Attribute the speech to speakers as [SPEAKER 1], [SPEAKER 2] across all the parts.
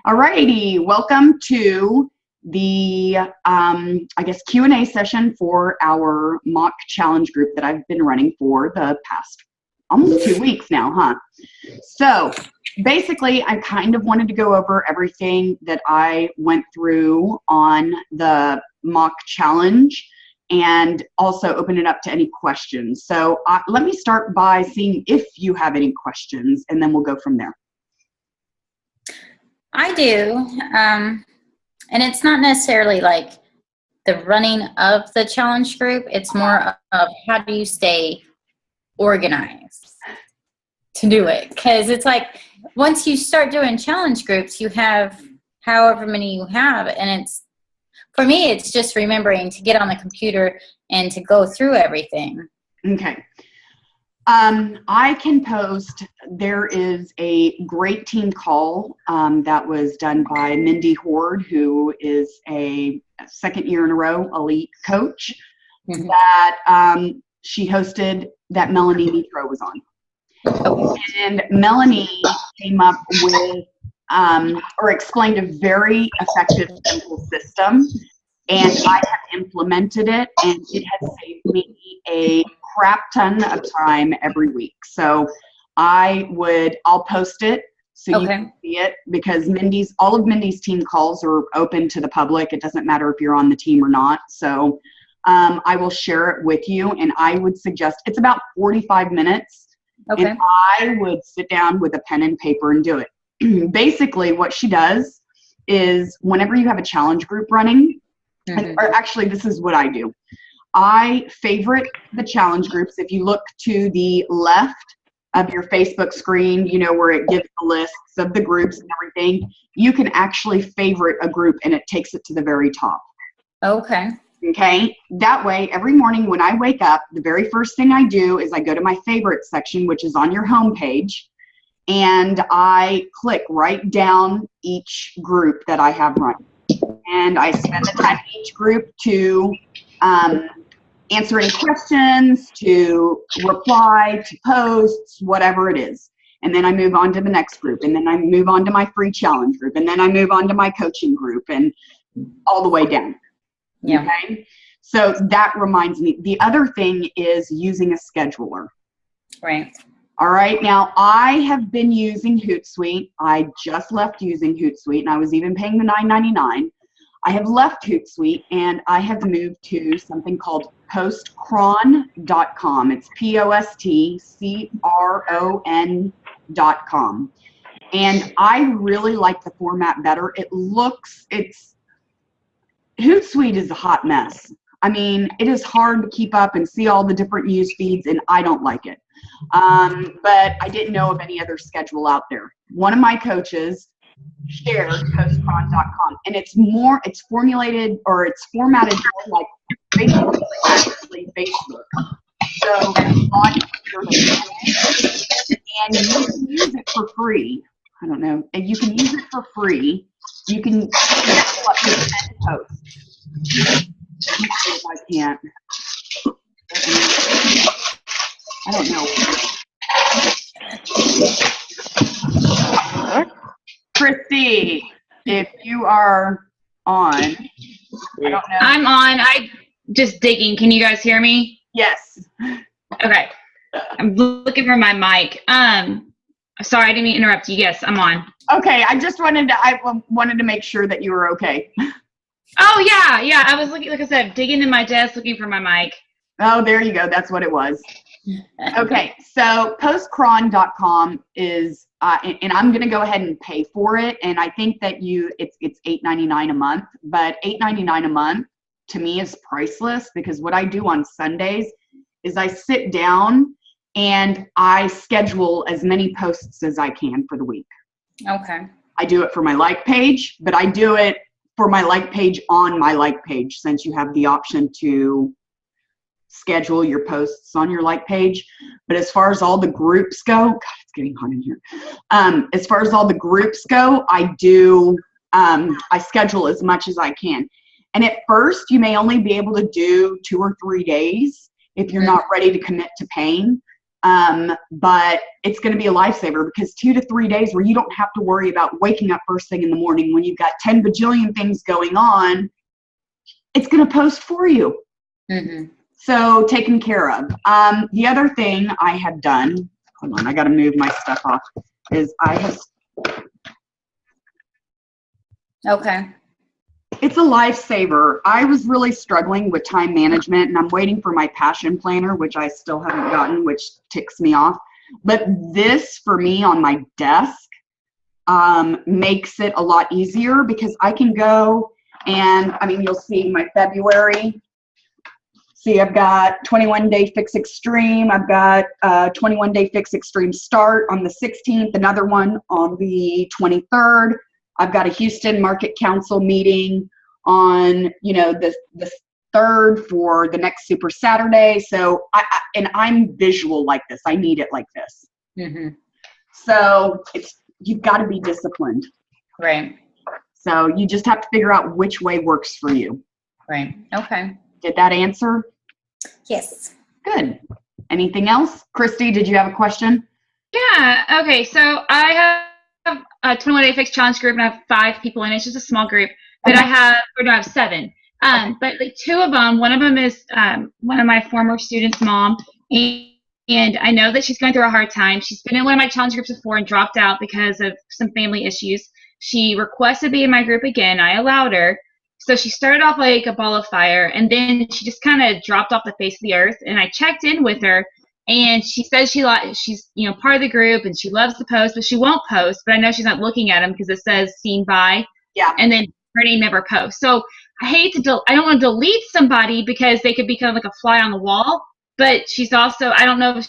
[SPEAKER 1] Alrighty, welcome to the, Q&A session for our mock challenge group that I've been running for the past almost 2 weeks now, huh? So basically, I kind of wanted to go over everything that I went through on the mock challenge and also open it up to any questions. So let me start by seeing if you have any questions, and then we'll go from there.
[SPEAKER 2] I do, and it's not necessarily like the running of the challenge group. It's more of how do you stay organized to do it, because it's like once you start doing challenge groups, you have however many you have, and it's, for me, it's just remembering to get on the computer and to go through everything.
[SPEAKER 1] Okay. I can post, there is a great team call that was done by Mindy Horde, who is a second year in a row elite coach that she hosted that Melanie Nitro was on. And Melanie came up with, or explained a very effective, simple system, and I have implemented it, and it has saved me a crap ton of time every week. So I'll post it so you can see it, because all of Mindy's team calls are open to the public. It doesn't matter if you're on the team or not. So I will share it with you, and I would suggest it's about 45 minutes. And I would sit down with a pen and paper and do it. Basically what she does is whenever you have a challenge group running, or actually this is what I do. I favorite the challenge groups. If you look to the left of your Facebook screen, you know, where it gives the lists of the groups and everything, you can actually favorite a group and it takes it to the very top. Okay. That way, every morning when I wake up, the very first thing I do is I go to my favorite section, which is on your home page, and I click right down each group that I have running. And I spend the time in each group to answer any questions, to reply to posts, whatever it is. And then I move on to the next group, and then I move on to my free challenge group, and then I move on to my coaching group, and all the way down. Yeah. Okay. So that reminds me. The other thing is using a scheduler. Right. All right. Now, I have been using Hootsuite. I just left using Hootsuite, and I was even paying the $9.99. I have left Hootsuite, and I have moved to something called postcron.com. It's postcron.com. And I really like the format better. Hootsuite is a hot mess. I mean, it is hard to keep up and see all the different news feeds, and I don't like it. But I didn't know of any other schedule out there. One of my coaches shared postcron.com, and it's formatted more like Facebook. So and you can use it for free. I don't know. And you can use it for free. You can pull up to 10 posts. If I can't. I don't know. Christy, if you are on, I don't know.
[SPEAKER 3] I'm on. I just digging. Can you guys hear me?
[SPEAKER 1] Yes.
[SPEAKER 3] Okay. I'm looking for my mic. Sorry, I didn't mean to interrupt you. Yes, I'm on.
[SPEAKER 1] Okay, I wanted to make sure that you were okay.
[SPEAKER 3] Oh yeah. I was looking, like I said, digging in my desk looking for my mic.
[SPEAKER 1] Oh, there you go. That's what it was. Okay, so postcron.com is, and I'm going to go ahead and pay for it. And I think that it's $8.99 a month, but $8.99 a month to me is priceless, because what I do on Sundays is I sit down and I schedule as many posts as I can for the week. Okay. I do it for my like page, but I do it for my like page on my like page, since you have the option to schedule your posts on your like page. But as far as all the groups go, God, it's getting hot in here. As far as all the groups go, I schedule as much as I can. And at first, you may only be able to do 2 or 3 days if you're not ready to commit to paying. But it's going to be a lifesaver because 2 to 3 days where you don't have to worry about waking up first thing in the morning when you've got 10 bajillion things going on, it's going to post for you.
[SPEAKER 2] Mm-hmm.
[SPEAKER 1] So taken care of. The other thing I have done, hold on, I got to move my stuff off, is I have.
[SPEAKER 2] Okay.
[SPEAKER 1] It's a lifesaver. I was really struggling with time management, and I'm waiting for my passion planner, which I still haven't gotten, which ticks me off. But this, for me, on my desk, makes it a lot easier because I can go and, I mean, you'll see my February. See, I've got 21-day fix extreme. I've got 21-day fix extreme start on the 16th, another one on the 23rd. I've got a Houston Market Council meeting on, the 3rd for the next Super Saturday. So, I'm visual like this. I need it like this.
[SPEAKER 2] Mm-hmm.
[SPEAKER 1] So you've got to be disciplined.
[SPEAKER 2] Right.
[SPEAKER 1] So you just have to figure out which way works for you.
[SPEAKER 2] Right. Okay.
[SPEAKER 1] Did that answer?
[SPEAKER 2] Yes.
[SPEAKER 1] Good. Anything else? Christy, did you have a question?
[SPEAKER 3] Yeah. Okay. So I have a 21-day fix challenge group, and I have 5 people in it. It's just a small group, but
[SPEAKER 1] Okay.
[SPEAKER 3] I have 7. But like 2 of them, one of them is one of my former students' mom, and I know that she's going through a hard time. She's been in one of my challenge groups before and dropped out because of some family issues. She requested to be in my group again. I allowed her. So she started off like a ball of fire, and then she just kind of dropped off the face of the earth. And I checked in with her, and she says she's part of the group and she loves to post, but she won't post. But I know she's not looking at them because it says seen by.
[SPEAKER 1] Yeah.
[SPEAKER 3] And then her name never posts. So I hate to I don't want to delete somebody because they could become like a fly on the wall. But she's also, I don't know if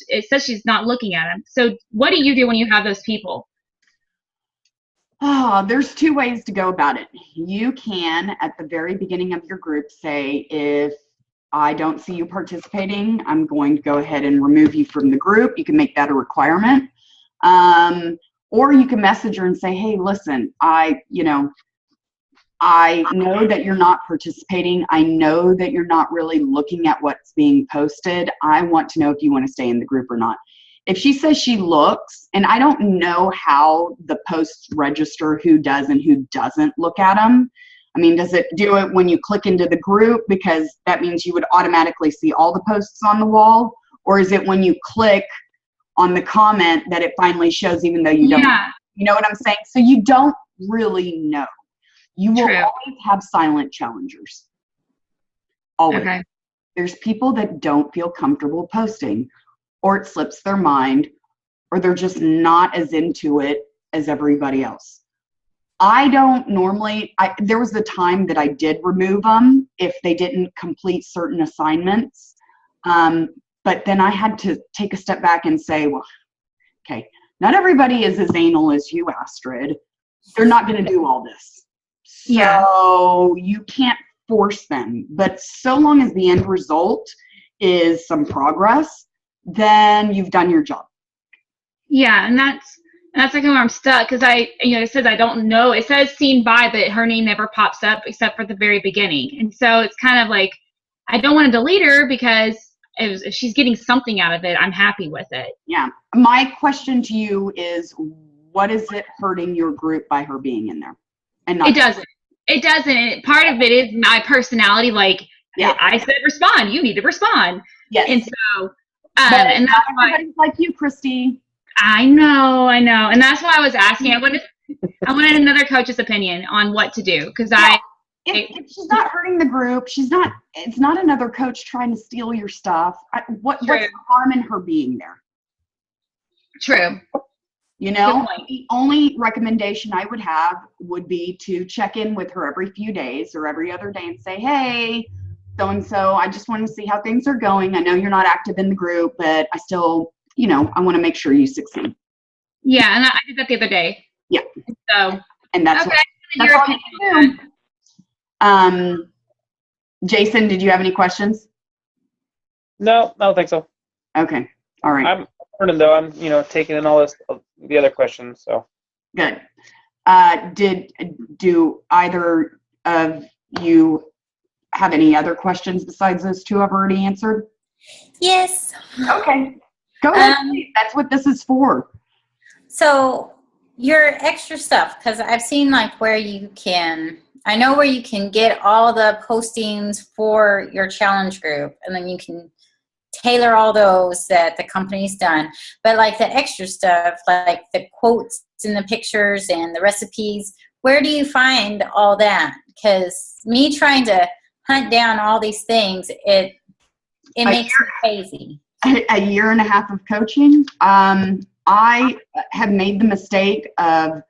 [SPEAKER 3] it says she's not looking at them. So what do you do when you have those people?
[SPEAKER 1] Oh, there's 2 ways to go about it. You can, at the very beginning of your group, say, if I don't see you participating, I'm going to go ahead and remove you from the group. You can make that a requirement. Or you can message her and say, hey, listen, I know that you're not participating. I know that you're not really looking at what's being posted. I want to know if you want to stay in the group or not. If she says she looks, and I don't know how the posts register who does and who doesn't look at them. I mean, does it do it when you click into the group? Because that means you would automatically see all the posts on the wall. Or is it when you click on the comment that it finally shows even though you don't?
[SPEAKER 3] Yeah.
[SPEAKER 1] You know what I'm saying? So you don't really know. You will
[SPEAKER 3] True.
[SPEAKER 1] always have silent challengers. Always.
[SPEAKER 3] Okay.
[SPEAKER 1] There's people that don't feel comfortable posting, or it slips their mind, or they're just not as into it as everybody else. I don't normally, there was a time that I did remove them if they didn't complete certain assignments. But then I had to take a step back and say, well, okay, not everybody is as anal as you, Astrid. They're not going to do all this. So you can't force them. But so long as the end result is some progress, then you've done your job.
[SPEAKER 3] Yeah, and that's like where I'm stuck because it says I don't know. It says seen by, but her name never pops up except for the very beginning. And so it's kind of like I don't want to delete her because if she's getting something out of it, I'm happy with it.
[SPEAKER 1] Yeah. My question to you is, what is it hurting your group by her being in there? And not
[SPEAKER 3] It doesn't. It doesn't. Part of it is my personality. Like,
[SPEAKER 1] Yeah.
[SPEAKER 3] I said respond. You need to respond.
[SPEAKER 1] Yes.
[SPEAKER 3] And so,
[SPEAKER 1] but
[SPEAKER 3] and
[SPEAKER 1] not
[SPEAKER 3] that's why
[SPEAKER 1] everybody's like you, Christy.
[SPEAKER 3] I know, and that's why I was asking. I wanted another coach's opinion on what to do because
[SPEAKER 1] If she's not hurting the group, it's not another coach trying to steal your stuff. What's the harm in her being there?
[SPEAKER 3] True.
[SPEAKER 1] You know,
[SPEAKER 3] Good point.
[SPEAKER 1] the only recommendation I would have would be to check in with her every few days or every other day and say, hey, so-and-so, I just want to see how things are going. I know you're not active in the group, but I still, I want to make sure you succeed.
[SPEAKER 3] Yeah, and I did that the other day.
[SPEAKER 1] Yeah.
[SPEAKER 3] So,
[SPEAKER 1] and that's
[SPEAKER 3] okay.
[SPEAKER 1] that's
[SPEAKER 3] Your
[SPEAKER 1] all
[SPEAKER 3] opinion
[SPEAKER 1] you
[SPEAKER 3] on
[SPEAKER 1] do. Jason, did you have any questions?
[SPEAKER 4] No, I don't think so.
[SPEAKER 1] Okay. All right.
[SPEAKER 4] I'm learning though. I'm, taking in all the other questions. So
[SPEAKER 1] good. Do either of you have any other questions besides those 2 I've already answered?
[SPEAKER 2] Yes.
[SPEAKER 1] Okay. Go ahead. That's what this is for.
[SPEAKER 2] So your extra stuff, because I've seen like where you can, I know where you can get all the postings for your challenge group, and then you can tailor all those that the company's done. But like the extra stuff, like the quotes and the pictures and the recipes, where do you find all that? Because me trying to hunt down all these things, it makes me crazy.
[SPEAKER 1] A year and a half of coaching. I have made the mistake of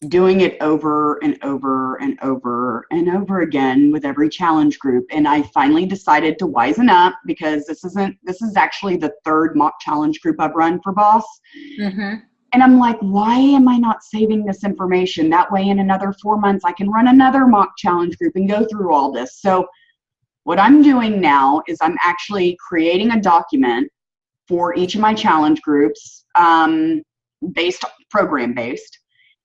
[SPEAKER 1] doing it over and over and over and over again with every challenge group. And I finally decided to wisen up, because this is actually the third mock challenge group I've run for Boss.
[SPEAKER 2] Mm-hmm.
[SPEAKER 1] And I'm like, why am I not saving this information? That way in another 4 months, I can run another mock challenge group and go through all this. So what I'm doing now is I'm actually creating a document for each of my challenge groups, program based,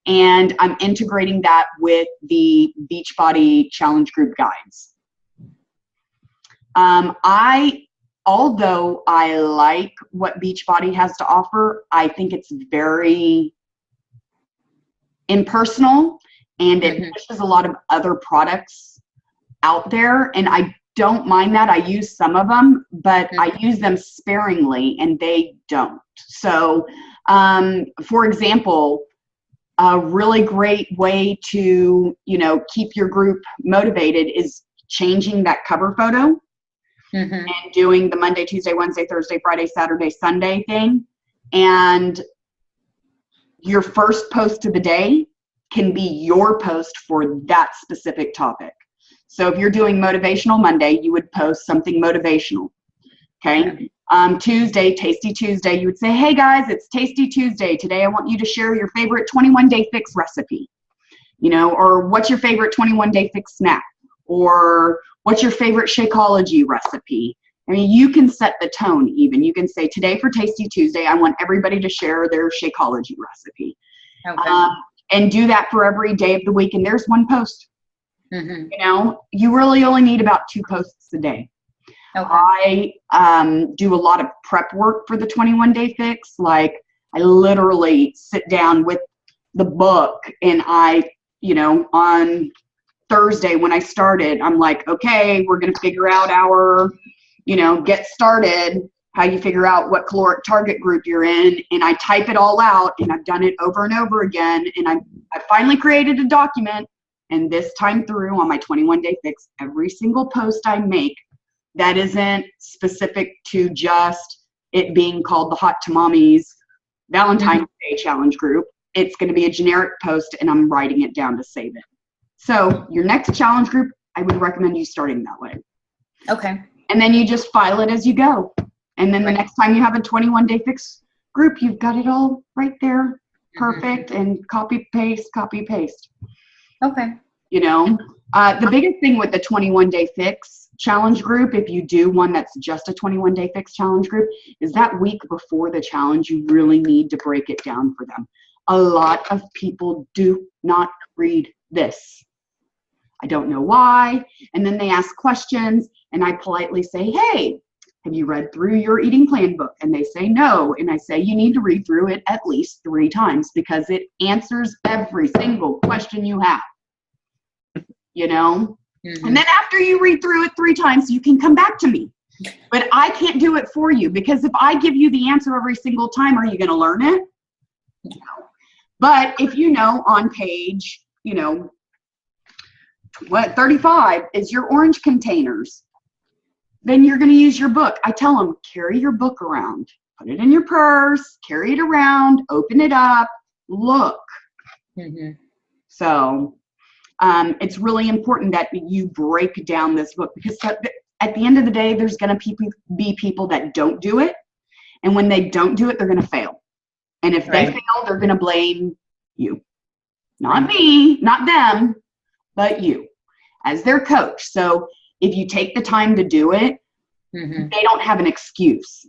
[SPEAKER 1] and I'm integrating that with the Beachbody challenge group guides. Although I like what Beachbody has to offer, I think it's very impersonal, and it pushes a lot of other products out there, and I don't mind that. I use some of them, but I use them sparingly, and they don't. So, for example, a really great way to, keep your group motivated is changing that cover photo and doing the Monday, Tuesday, Wednesday, Thursday, Friday, Saturday, Sunday thing. And your first post of the day can be your post for that specific topic. So if you're doing Motivational Monday, you would post something motivational. Okay. Tuesday, Tasty Tuesday, you would say, hey guys, it's Tasty Tuesday. Today I want you to share your favorite 21-day fix recipe, or what's your favorite 21-day fix snack, or what's your favorite Shakeology recipe. I mean, you can set the tone even. You can say, today for Tasty Tuesday, I want everybody to share their Shakeology recipe.
[SPEAKER 2] Okay.
[SPEAKER 1] And do that for every day of the week, and there's one post. You really only need about 2 posts a day.
[SPEAKER 2] Okay.
[SPEAKER 1] I do a lot of prep work for the 21-day fix. Like, I literally sit down with the book, and on Thursday when I started, I'm like, okay, we're going to figure out our, get started, how you figure out what caloric target group you're in. And I type it all out, and I've done it over and over again. And I finally created a document. And this time through on my 21-day fix, every single post I make that isn't specific to just it being called the Hot Tamales Valentine's Day Challenge Group, it's going to be a generic post, and I'm writing it down to save it. So your next challenge group, I would recommend you starting that way.
[SPEAKER 2] Okay.
[SPEAKER 1] And then you just file it as you go. And then the next time you have a 21-day fix group, you've got it all right there. Perfect. And copy, paste.
[SPEAKER 2] Okay.
[SPEAKER 1] The biggest thing with the 21-day fix challenge group, if you do one that's just a 21-day fix challenge group, is that week before the challenge, you really need to break it down for them. A lot of people do not read this. I don't know why. And then they ask questions, and I politely say, hey, have you read through your eating plan book? And they say no. And I say, you need to read through it at least 3 times, because it answers every single question you have. And then after you read through it 3 times, you can come back to me. But I can't do it for you, because if I give you the answer every single time, are you going to learn it? No. But if on page, 35 is your orange containers, then you're going to use your book. I tell them, carry your book around, put it in your purse, carry it around, open it up, look. So it's really important that you break down this book, because at the end of the day, there's going to be people that don't do it. And when they don't do it, they're going to fail. And if they fail, they're going to blame you. Not me, not them, but you as their coach. So if you take the time to do it, they don't have an excuse.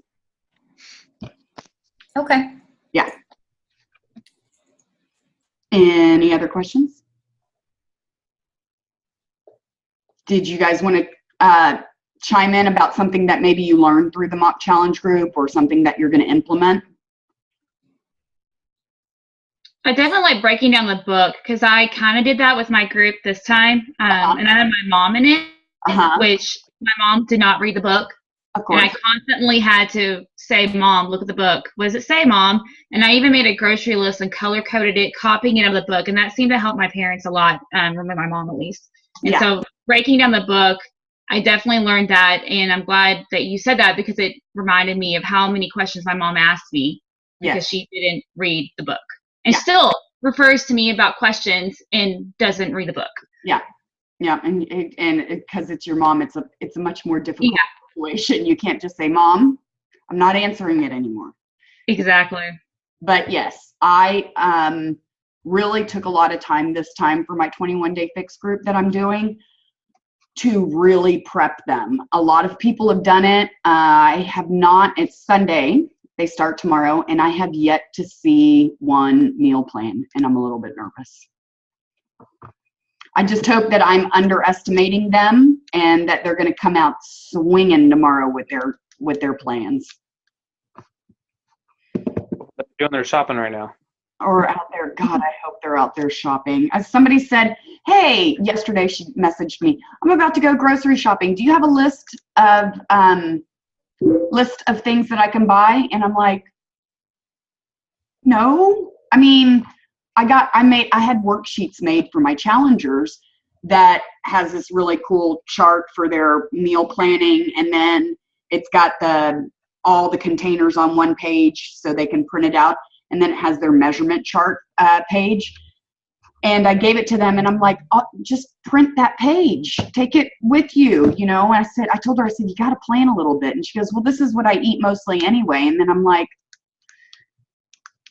[SPEAKER 2] Okay.
[SPEAKER 1] Yeah. Any other questions? Did you guys want to chime in about something that maybe you learned through the mock challenge group or something that you're going to implement?
[SPEAKER 3] I definitely like breaking down the book because I kind of did that with my group this time. And I had my mom in it, which my mom did not read the book.
[SPEAKER 1] Of course.
[SPEAKER 3] And I constantly had to say, Mom, look at the book. What does it say, Mom? And I even made a grocery list and color coded it, copying it out of the book. And that seemed to help my parents a lot, or my mom at least. And so breaking down the book, I definitely learned that. And I'm glad that you said that because it reminded me of how many questions my mom asked me because she didn't read the book. And still refers to me about questions and doesn't read the book.
[SPEAKER 1] Yeah. And because it's your mom, it's a much more difficult situation. You can't just say, Mom, I'm not answering it anymore.
[SPEAKER 3] Exactly.
[SPEAKER 1] But yes, I really took a lot of time this time for my 21-day fix group that I'm doing to really prep them. A lot of people have done it. I have not. It's Sunday. They start tomorrow, and I have yet to see one meal plan, and I'm a little bit nervous. I just hope that I'm underestimating them and that they're going to come out swinging tomorrow with their plans.
[SPEAKER 4] They're doing their shopping right now.
[SPEAKER 1] Or out there. God, I hope they're out there shopping. As somebody said, hey, yesterday she messaged me, I'm about to go grocery shopping. Do you have a list of things that I can buy? And I'm like, no. I mean, I had worksheets made for my challengers that has this really cool chart for their meal planning, and then it's got all the containers on one page so they can print it out, and then it has their measurement chart page. And I gave it to them, and I'm like, oh, just print that page, take it with you, And I told her, I said, you got to plan a little bit. And she goes, well, this is what I eat mostly anyway. And then I'm like,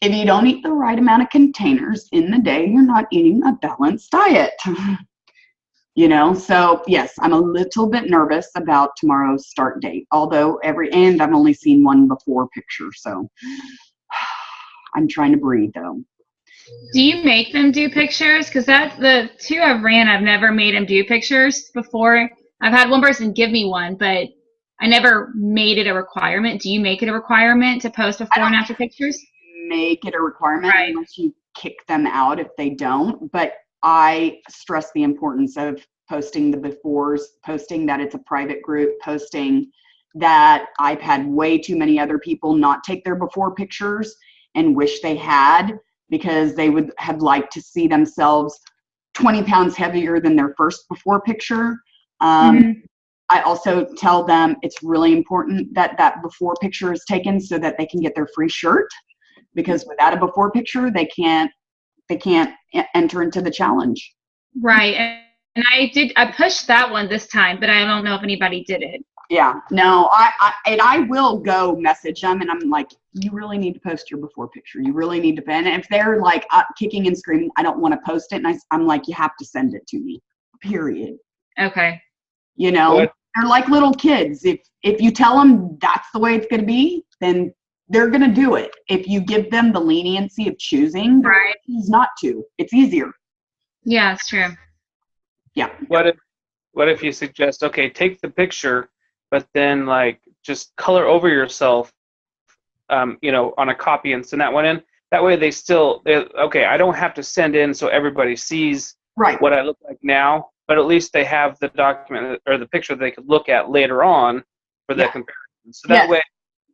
[SPEAKER 1] if you don't eat the right amount of containers in the day, you're not eating a balanced diet. So yes, I'm a little bit nervous about tomorrow's start date, although and I've only seen one before picture. So I'm trying to breathe though.
[SPEAKER 3] Do you make them do pictures? Because that's the two I've ran. I've never made them do pictures before. I've had one person give me one, but I never made it a requirement. Do you make it a requirement to post before and after pictures?
[SPEAKER 1] Make it a requirement unless you kick them out if they don't. But I stress the importance of posting the befores, posting that it's a private group, posting that I've had way too many other people not take their before pictures and wish they had, because they would have liked to see themselves 20 pounds heavier than their first before picture. I also tell them it's really important that before picture is taken so that they can get their free shirt, because without a before picture, they can't enter into the challenge.
[SPEAKER 3] Right. And I pushed that one this time, but I don't know if anybody did it.
[SPEAKER 1] Yeah, no, I will go message them, and I'm like, you really need to post your before picture. You really need to, and if they're like kicking and screaming, I don't want to post it, and I'm like, you have to send it to me, period.
[SPEAKER 3] Okay.
[SPEAKER 1] They're like little kids. If you tell them that's the way it's going to be, then they're going to do it. If you give them the leniency of choosing,
[SPEAKER 3] right,
[SPEAKER 1] choose not to. It's easier.
[SPEAKER 3] Yeah, it's true.
[SPEAKER 1] Yeah.
[SPEAKER 4] What if you suggest, okay, take the picture, but then like just color over yourself, on a copy and send that one in. That way I don't have to send in so everybody sees what I look like now, but at least they have the document or the picture they could look at later on for that comparison. So that way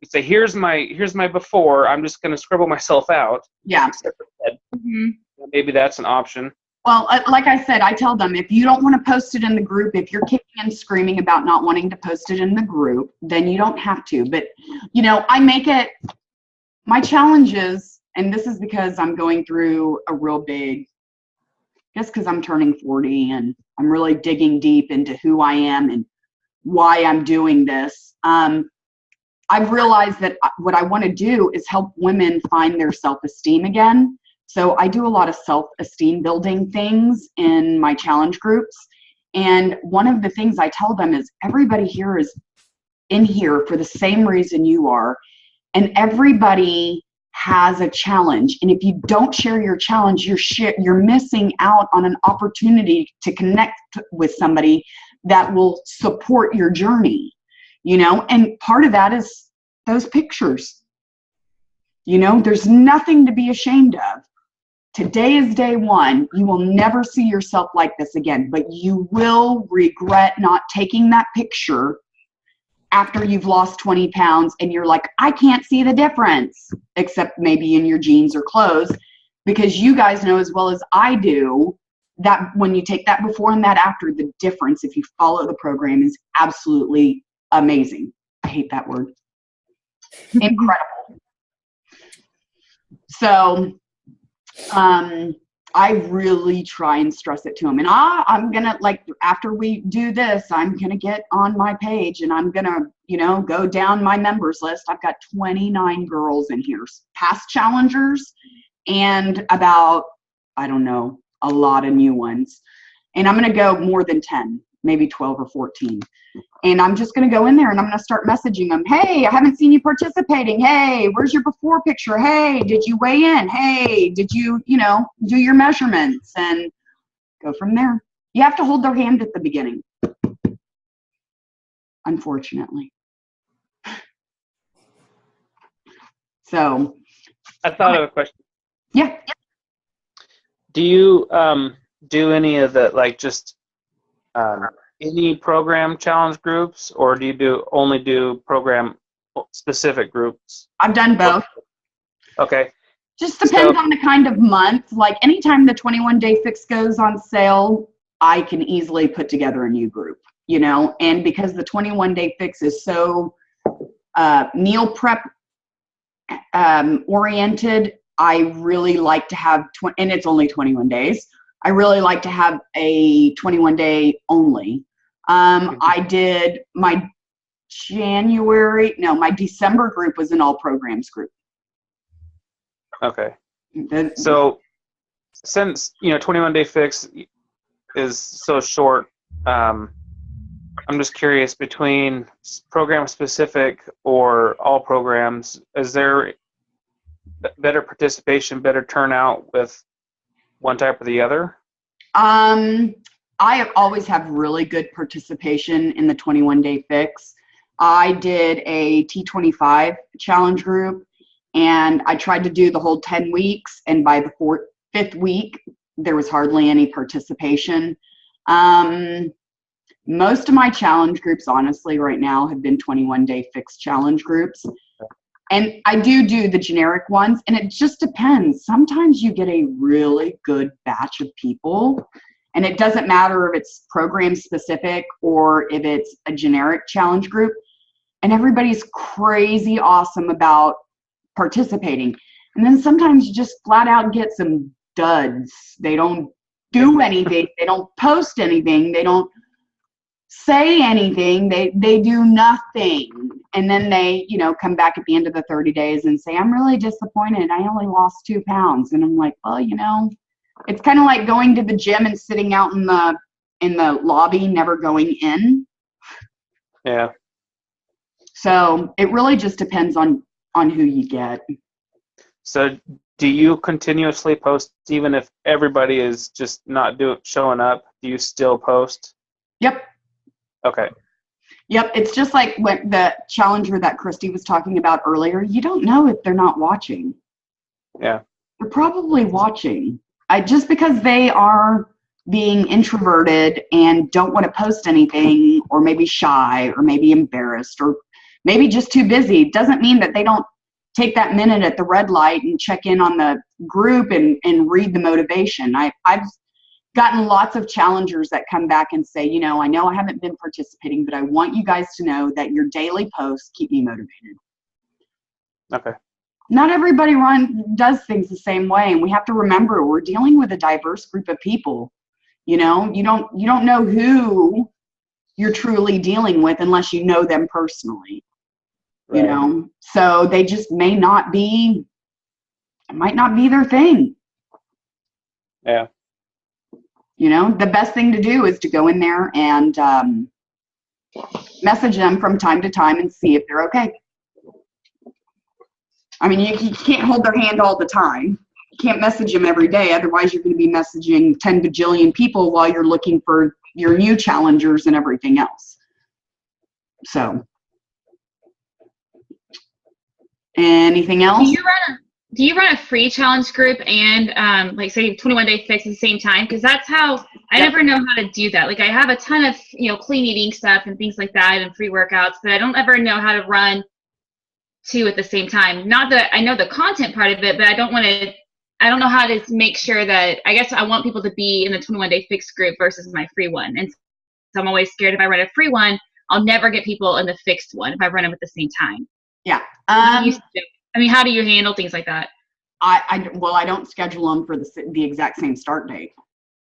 [SPEAKER 4] you say, here's my before, I'm just going to scribble myself out.
[SPEAKER 1] Yeah.
[SPEAKER 4] Maybe that's an option.
[SPEAKER 1] Well, like I said, I tell them, if you don't want to post it in the group, if you're kicking and screaming about not wanting to post it in the group, then you don't have to. But, I make it my challenges, and this is because I'm going through a real big, just because I'm turning 40 and I'm really digging deep into who I am and why I'm doing this. I've realized that what I want to do is help women find their self-esteem again. So I do a lot of self-esteem building things in my challenge groups. And one of the things I tell them is everybody here is in here for the same reason you are. And everybody has a challenge. And if you don't share your challenge, you're missing out on an opportunity to connect with somebody that will support your journey, you know, and part of that is those pictures. You know, there's nothing to be ashamed of. Today is day one. You will never see yourself like this again, but you will regret not taking that picture after you've lost 20 pounds and you're like, I can't see the difference, except maybe in your jeans or clothes, because you guys know as well as I do that when you take that before and that after, the difference, if you follow the program, is absolutely amazing. I hate that word. Incredible. So I really try and stress it to them. And I'm going to, like, after we do this, I'm going to get on my page and I'm going to, you know, go down my members list. I've got 29 girls in here, past challengers, and about, I don't know, a lot of new ones. And I'm going to go more than 10, maybe 12 or 14. And I'm just going to go in there and I'm going to start messaging them. Hey, I haven't seen you participating. Hey, where's your before picture? Hey, did you weigh in? Hey, did you, you know, do your measurements? And go from there. You have to hold their hand at the beginning, unfortunately. So.
[SPEAKER 4] I thought of a question.
[SPEAKER 1] Yeah.
[SPEAKER 4] Do you do any of the, like, just any program challenge groups, or do you only do program specific groups?
[SPEAKER 1] I've done both.
[SPEAKER 4] Okay.
[SPEAKER 1] Just depends on the kind of month. Like anytime the 21-day fix goes on sale, I can easily put together a new group, you know, and because the 21-day fix is so meal prep oriented, I really like to have, and it's only 21 days. I really like to have a 21-day only. I did my my December group was an all programs group.
[SPEAKER 4] Okay. So since, you know, 21-day fix is so short, I'm just curious, between program specific or all programs, is there better participation, better turnout with one type or the other? I always have really good participation in the 21-day fix. I did a T25 challenge group, and I tried to do the whole 10 weeks, and by the fifth week, there was hardly any participation. Most of my challenge groups, honestly, right now have been 21-day fix challenge groups. And I do the generic ones, and it just depends. Sometimes you get a really good batch of people, and it doesn't matter if it's program specific or if it's a generic challenge group, and everybody's crazy awesome about participating. And then sometimes you just flat out get some duds. They don't do anything. They don't post anything. They don't say anything. They do nothing. And then they, you know, come back at the end of the 30 days and say, I'm really disappointed. I only lost 2 pounds. And I'm like, well, you know, it's kind of like going to the gym and sitting out in the lobby, never going in. Yeah.
[SPEAKER 1] So it really just depends on who you get. So
[SPEAKER 4] do you continuously post even if everybody is just not showing up? Do you still post?
[SPEAKER 1] Yep.
[SPEAKER 4] Okay.
[SPEAKER 1] Yep. It's just like when the challenger that Christy was talking about earlier, you don't know if they're not watching.
[SPEAKER 4] Yeah.
[SPEAKER 1] They're probably watching. Just because they are being introverted and don't want to post anything, or maybe shy, or maybe embarrassed, or maybe just too busy, doesn't mean that they don't take that minute at the red light and check in on the group and read the motivation. I've gotten lots of challengers that come back and say, you know, I know I haven't been participating, but I want you guys to know that your daily posts keep me motivated.
[SPEAKER 4] Okay.
[SPEAKER 1] Not everybody does things the same way, and we have to remember we're dealing with a diverse group of people. You know, you don't know who you're truly dealing with unless you know them personally. Right. You know, so they just it might not be their thing.
[SPEAKER 4] Yeah.
[SPEAKER 1] You know, the best thing to do is to go in there and message them from time to time and see if they're okay. I mean, you can't hold their hand all the time. can't message them every day. Otherwise, you're going to be messaging 10 bajillion people while you're looking for your new challengers and everything else. So, anything else?
[SPEAKER 3] Do you run a free challenge group and like say 21 Day Fix at the same time? Because that's how I never know how to do that. Like I have a ton of clean eating stuff and things like that and free workouts, but I don't ever know how to run two at the same time. Not that I know the content part of it, but I don't know how to make sure that, I guess I want people to be in the 21 Day Fix group versus my free one. And so I'm always scared if I run a free one, I'll never get people in the fixed one if I run them at the same time.
[SPEAKER 1] Yeah.
[SPEAKER 3] How do you handle things like that?
[SPEAKER 1] I don't schedule them for the exact same start date.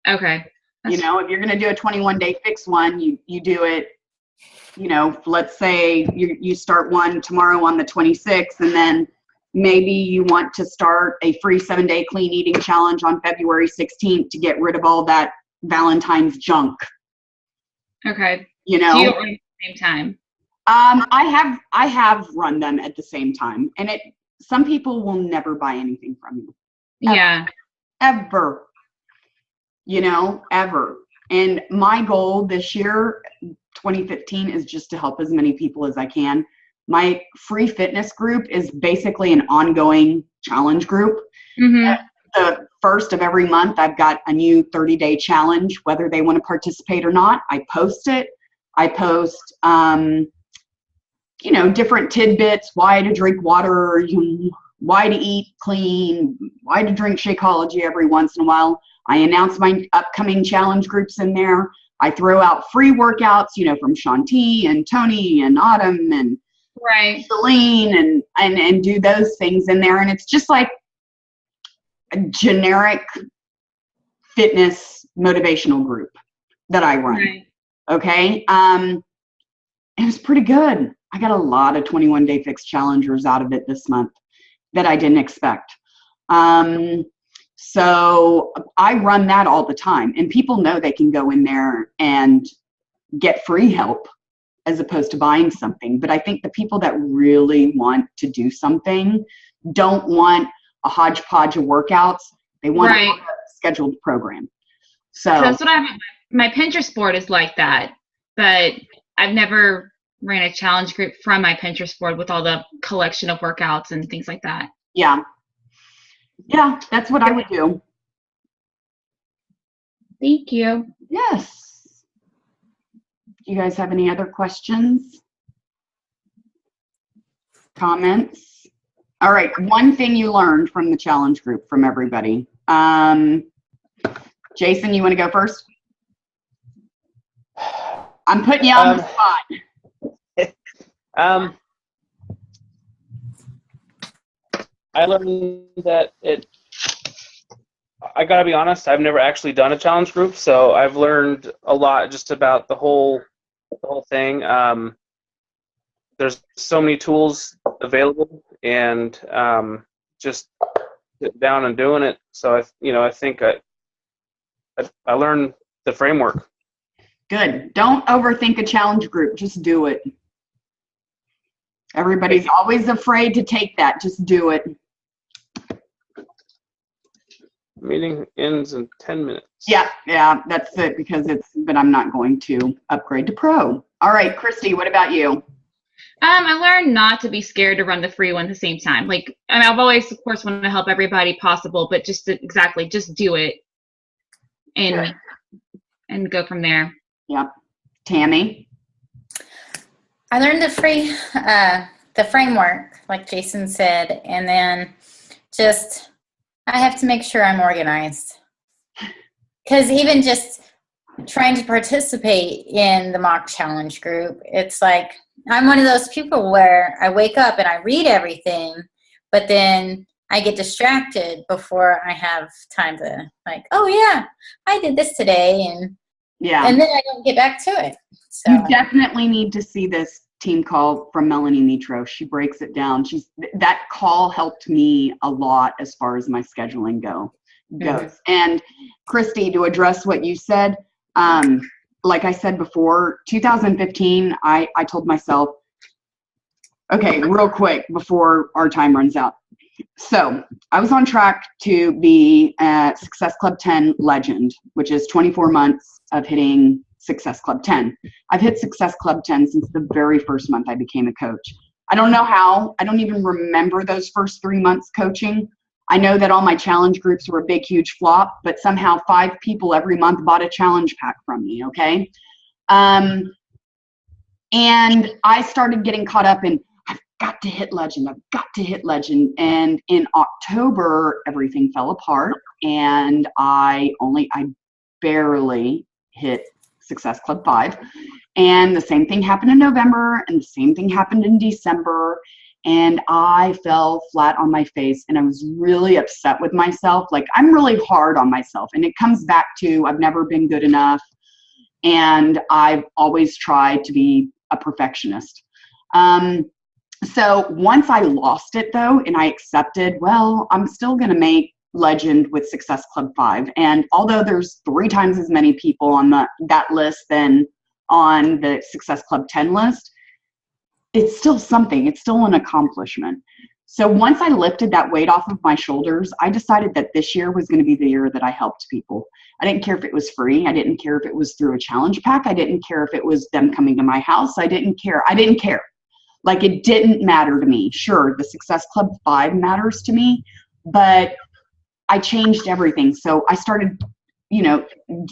[SPEAKER 3] Okay.
[SPEAKER 1] If you're going to do a 21 Day Fix one, you do it, let's say you start one tomorrow on the 26th, and then maybe you want to start a free 7-day clean eating challenge on February 16th to get rid of all that Valentine's junk.
[SPEAKER 3] Okay.
[SPEAKER 1] So you
[SPEAKER 3] don't run at the same time.
[SPEAKER 1] I have run them at the same time, and some people will never buy anything from you.
[SPEAKER 3] Yeah.
[SPEAKER 1] Ever. Ever. And my goal this year, 2015, is just to help as many people as I can. My free fitness group is basically an ongoing challenge group.
[SPEAKER 3] Mm-hmm.
[SPEAKER 1] The first of every month, I've got a new 30-day challenge, whether they want to participate or not. I post it. I post, different tidbits, why to drink water, why to eat clean, why to drink Shakeology every once in a while. I announce my upcoming challenge groups in there. I throw out free workouts, from Shanti and Tony and Autumn and Celine and do those things in there. And it's just like a generic fitness motivational group that I run.
[SPEAKER 3] Right.
[SPEAKER 1] Okay. It was pretty good. I got a lot of 21 Day Fix challengers out of it this month that I didn't expect. So I run that all the time, and people know they can go in there and get free help as opposed to buying something. But I think the people that really want to do something don't want a hodgepodge of workouts. They want a scheduled program. So
[SPEAKER 3] that's what my Pinterest board is like that, but I've never ran a challenge group from my Pinterest board with all the collection of workouts and things like that.
[SPEAKER 1] Yeah, that's what I would do.
[SPEAKER 3] Thank you.
[SPEAKER 1] Yes. Do you guys have any other questions? Comments? All right, one thing you learned from the challenge group from everybody. Jason, you want to go first? I'm putting you on the spot.
[SPEAKER 4] I learned that I gotta be honest, I've never actually done a challenge group, so I've learned a lot just about the whole thing. There's so many tools available, and just sit down and doing it. So I think I learned the framework.
[SPEAKER 1] Good. Don't overthink a challenge group. Just do it. Everybody's always afraid to take that. Just do it.
[SPEAKER 4] Meeting ends in 10 minutes.
[SPEAKER 1] Yeah, that's it but I'm not going to upgrade to pro. All right, Christy, what about you?
[SPEAKER 3] I learned not to be scared to run the free one at the same time. I've always, of course, wanted to help everybody possible, but just do it and go from there.
[SPEAKER 1] Yep. Tammy?
[SPEAKER 2] I learned the framework, like Jason said, and then I have to make sure I'm organized. Because even just trying to participate in the mock challenge group, it's like I'm one of those people where I wake up and I read everything, but then I get distracted before I have time to oh yeah, I did this today, and then I don't get back to it. So
[SPEAKER 1] you definitely need to see this team call from Melanie Nitro. She breaks it down. That call helped me a lot as far as my scheduling goes. Mm-hmm. And Christy, to address what you said, like I said before, 2015, I told myself, okay, real quick before our time runs out, So I was on track to be a Success Club 10 legend, which is 24 months of hitting Success Club 10. I've hit Success Club 10 since the very first month I became a coach. I don't know how. I don't even remember those first 3 months coaching. I know that all my challenge groups were a big, huge flop, but somehow 5 people every month bought a challenge pack from me, okay? And I started getting caught up in, I've got to hit legend. I've got to hit legend. And in October, everything fell apart, and I barely hit Success Club 5. And the same thing happened in November, and the same thing happened in December. And I fell flat on my face, and I was really upset with myself. Like, I'm really hard on myself, and it comes back to I've never been good enough, and I've always tried to be a perfectionist. So once I lost it, though, and I accepted, well, I'm still going to make legend with Success Club 5. And although there's 3 times as many people on that list than on the Success Club 10 list, it's still something. It's still an accomplishment. So once I lifted that weight off of my shoulders, I decided that this year was going to be the year that I helped people. I didn't care if it was free. I didn't care if it was through a challenge pack. I didn't care if it was them coming to my house. I didn't care. Like, it didn't matter to me. Sure, the Success Club 5 matters to me, but I changed everything. So I started,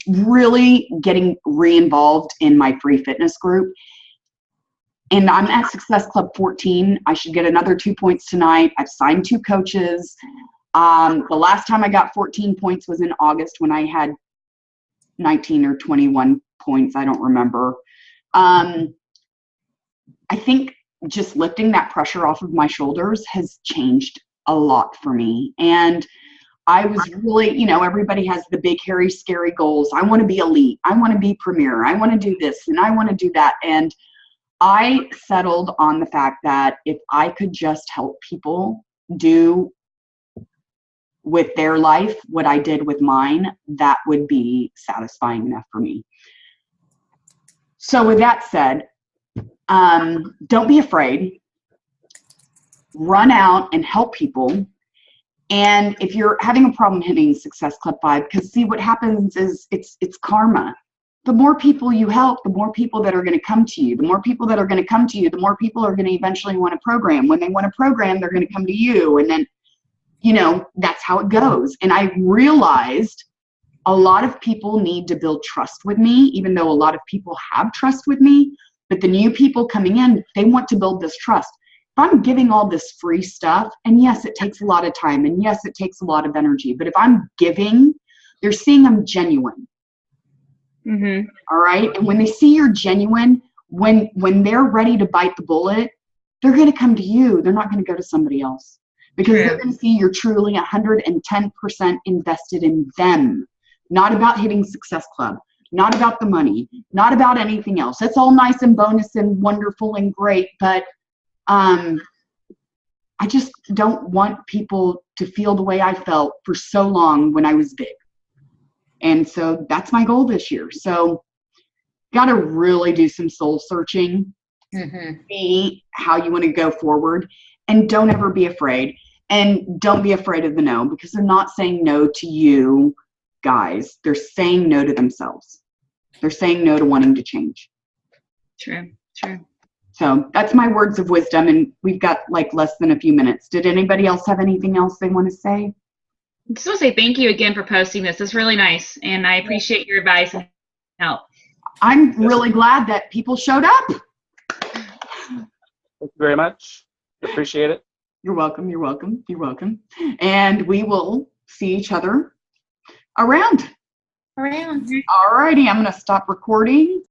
[SPEAKER 1] really getting re-involved in my free fitness group. And I'm at Success Club 14. I should get another 2 points tonight. I've signed 2 coaches. The last time I got 14 points was in August when I had 19 or 21 points. I don't remember. I think just lifting that pressure off of my shoulders has changed a lot for me. And I was really, everybody has the big, hairy, scary goals. I want to be elite. I want to be premier. I want to do this and I want to do that. And I settled on the fact that if I could just help people do with their life what I did with mine, that would be satisfying enough for me. So with that said, don't be afraid. Run out and help people. And if you're having a problem hitting Success Club 5, because see, what happens is it's karma. The more people you help, the more people that are going to come to you. The more people that are going to come to you, the more people are going to eventually want to program. When they want to program, they're going to come to you. And then, that's how it goes. And I realized a lot of people need to build trust with me, even though a lot of people have trust with me. But the new people coming in, they want to build this trust. If I'm giving all this free stuff, and yes, it takes a lot of time, and yes, it takes a lot of energy, but if I'm giving, they're seeing I'm genuine.
[SPEAKER 3] Mm-hmm.
[SPEAKER 1] All right. And when they see you're genuine, when they're ready to bite the bullet, they're going to come to you. They're not going to go to somebody else, because they're going to see you're truly 110% invested in them. Not about hitting Success Club, not about the money, not about anything else. It's all nice and bonus and wonderful and great, but I just don't want people to feel the way I felt for so long when I was big. And so that's my goal this year. So got to really do some soul searching, see how you want to go forward, and don't ever be afraid. And don't be afraid of the no, because they're not saying no to you guys. They're saying no to themselves. They're saying no to wanting to change.
[SPEAKER 3] True.
[SPEAKER 1] So that's my words of wisdom, and we've got like less than a few minutes. Did anybody else have anything else they want to say?
[SPEAKER 3] I just want to say thank you again for posting this. It's really nice, and I appreciate your advice and help.
[SPEAKER 1] I'm really glad that people showed up.
[SPEAKER 4] Thank you very much. Appreciate it.
[SPEAKER 1] You're welcome. You're welcome. You're welcome. And we will see each other around.
[SPEAKER 2] Around.
[SPEAKER 1] All righty. I'm going to stop recording.